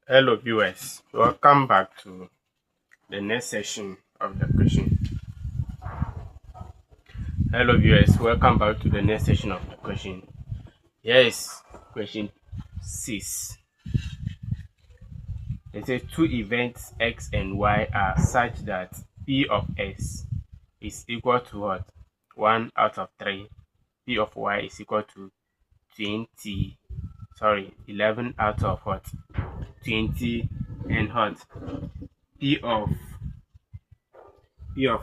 Hello viewers, welcome back to the next session of the question. Hello viewers, welcome back to the next session of the question. Yes, question 6. It says two events x and y are such that p of s is equal to what? 1 out of 3. P of y is equal to 11 out of what? 20, and what? P of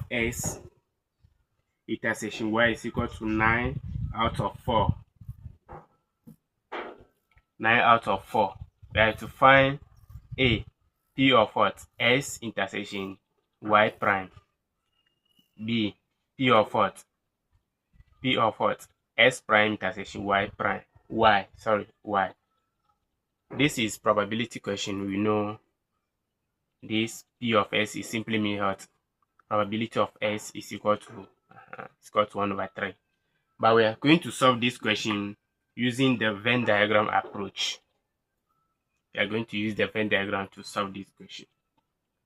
s intersection y is equal to 9 out of 4. 9 out of 4. We have to find A, P of what? S intersection y prime. B, P of what? P of what? S prime intersection y prime. Y. This is probability question. We know this P of S is simply mean what? Probability of S is equal to 1 over 3. But we are going to solve this question using the Venn diagram approach. We are going to use the Venn diagram to solve this question.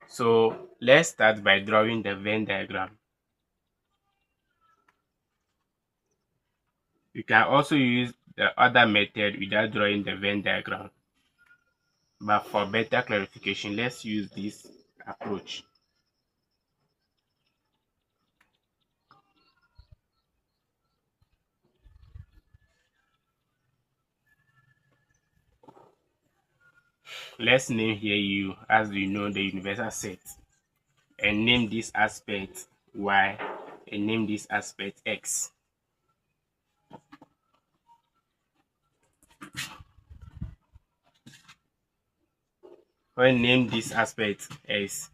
So let's start by drawing the Venn diagram. You can also use the other method without drawing the Venn diagram. But for better clarification, let's use this approach. Let's name here U as we know the universal set, and name this aspect Y, and name this aspect X. When name this aspect S,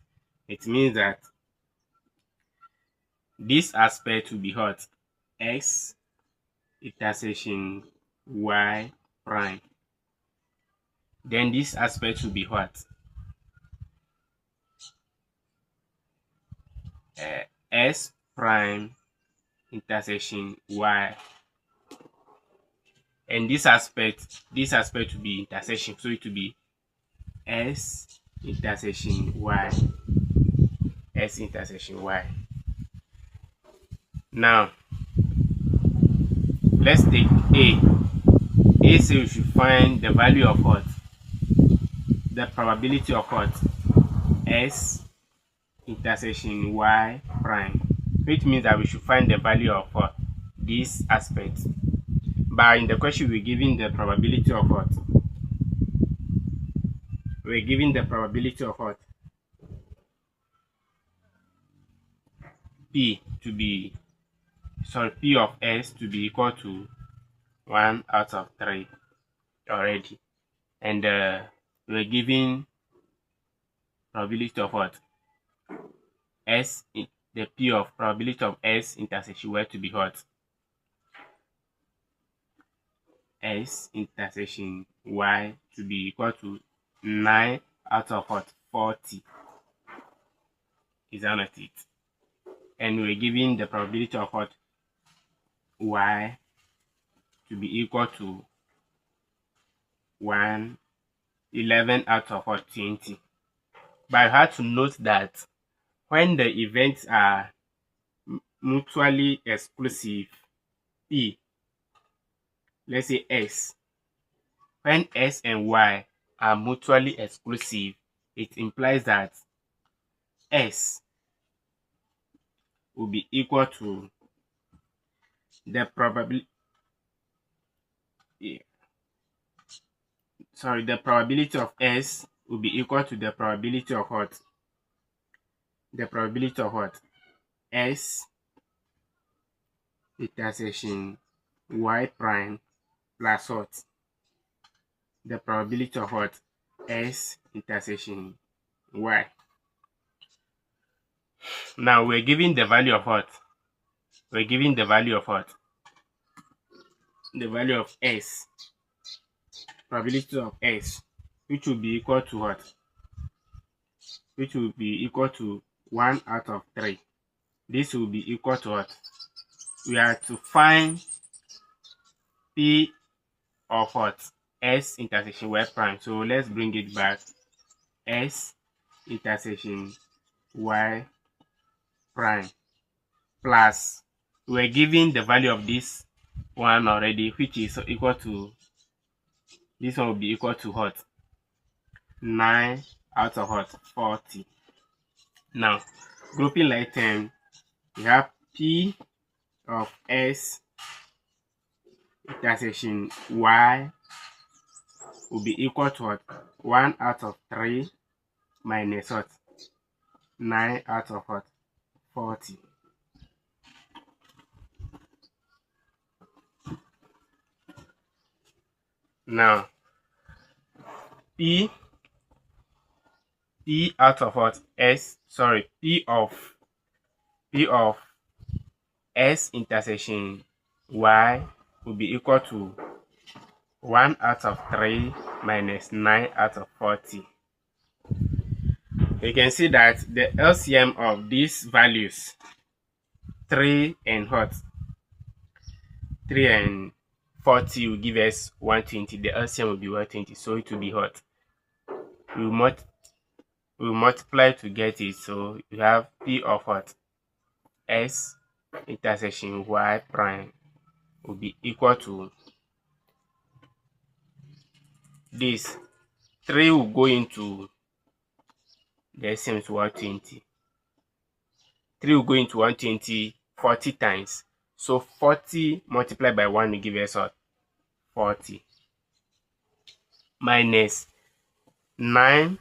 it means that this aspect will be what? X intersection Y prime. Then this aspect will be what? S prime intersection Y. And this aspect will be intersection, so it will be S intersection Y. S intersection Y. Now let's take A. A says we should find the value of what? The probability of what? S intersection Y prime. Which means that we should find the value of what? This aspect. But in the question we're given the probability of what? We're given the probability of what? P of S to be equal to 1 out of 3 already. And we're given probability of what? S, the P of probability of S intersection Y to be what? S intersection Y to be equal to 9 out of what? 40. Is that not it? And we're given the probability of what? Y to be equal to 11 out of what? 20. But you have to note that when the events are mutually exclusive, P, let's say S, when S and Y are mutually exclusive, it implies that S will be equal to the probability of S will be equal to the probability of what? The probability of what? S intersection Y prime plus what? The probability of what? S intersection Y. Now we're giving the value of what? We're giving the value of what? The value of S. Probability of S, which will be equal to what? Which will be equal to 1 out of 3. This will be equal to what? We have to find P of what? S intersection Y prime. So let's bring it back. S intersection Y prime plus, we're given the value of this one already, which is equal to, this one will be equal to what? 9 out of what? 40. Now, grouping like term, we have P of S intersection Y will be equal to what? 1 out of 3 minus what? 9 out of what? 40. Now, P out of what? P of S intersection Y will be equal to 1 out of 3 minus 9 out of 40. You can see that the LCM of these values, 3 and what? 3 and 40 will give us 120. The LCM will be 120, so it will be what? We'll multiply to get it, so you have P of what? S intersection Y prime will be equal to this. 3 will go into the LCM is 120. 3 will go into 120 40 times. So 40 multiplied by 1 will give us what? 40. Minus 40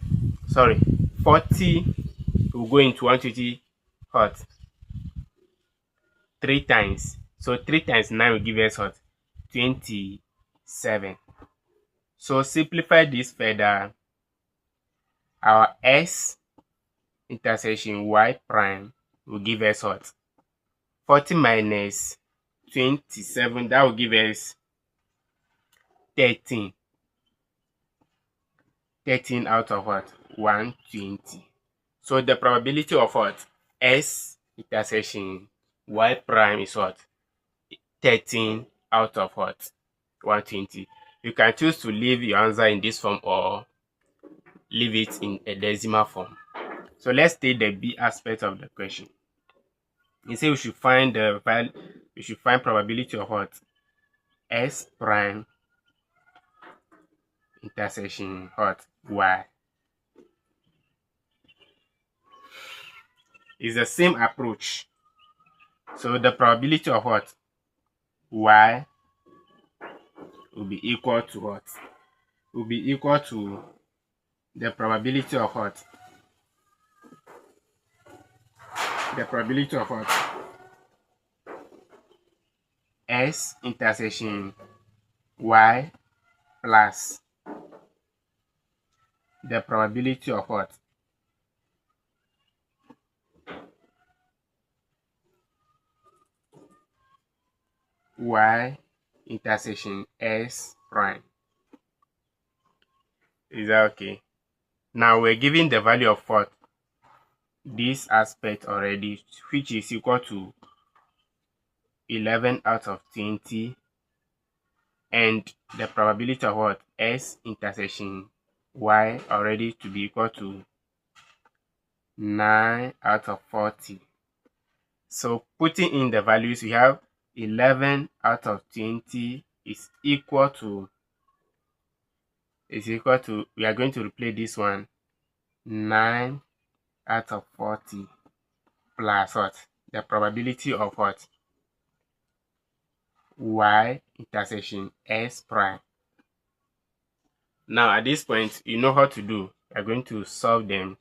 will go into 120 what? 3 times. So 3 times 9 will give us what? 27. So simplify this further. Our S intersection Y prime will give us what? 40 minus 27, that will give us 13. 13 out of what? 120. So the probability of what? S intersection Y prime is what? 13 out of what? 120. You can choose to leave your answer in this form or leave it in a decimal form. So let's take the B aspect of the question. You say we should find the value, we should find probability of what? S prime intersection what? Y. It's the same approach. So the probability of what? Y will be equal to what? Will be equal to the probability of what? The probability of what? S intersection Y plus the probability of what? Y intersection S prime. Is that okay? Now we're given the value of what? This aspect already, which is equal to 11 out of 20, and the probability of what? S intersection Y already to be equal to 9 out of 40. So putting in the values, we have 11 out of 20 is equal to, we are going to replace this one, 9 out of 40 plus what? The probability of what? Y intersection S prime. Now at this point, you know how to do. We are going to solve them.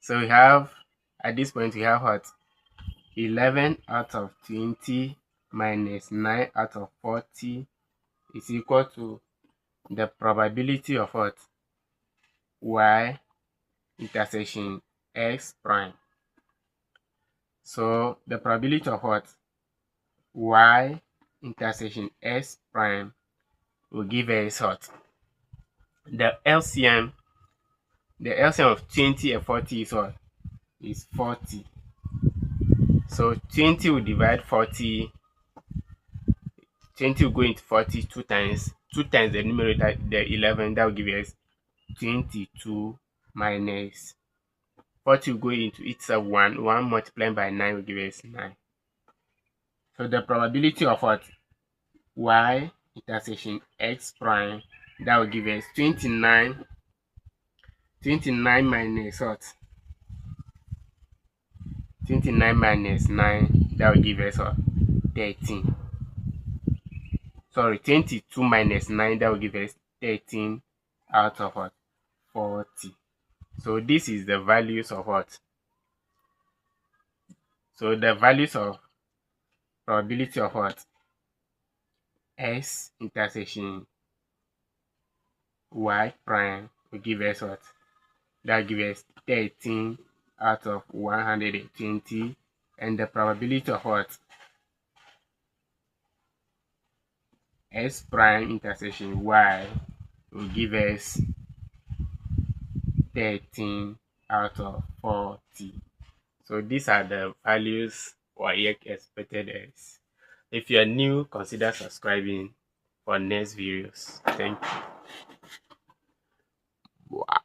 So we have, at this point, we have what? 11 out of 20 minus 9 out of 40 is equal to the probability of what? Y intersection X prime. So the probability of what? Y intersection S prime will give us what? The LCM of 20 and 40 is what? Is 40. So 20 will divide 40. 20 will go into 40 2 times. 2 times the numerator, the 11, that will give us 22 minus 40 will go into itself 1 multiplied by 9 will give us 9. So the probability of what? Y intersection x prime, that will give us 29 minus what? 29 minus 9, that will give us what? 13. Sorry, 22 minus 9, that will give us 13 out of what? 40. So this is the values of what? So the values of probability of what? S intersection y prime will give us what? That gives us 13 out of 120. And the probability of what? S prime intersection y will give us 13 out of 40. So these are the values WAEC expected as. If you are new, consider subscribing for next videos. Thank you. Wow.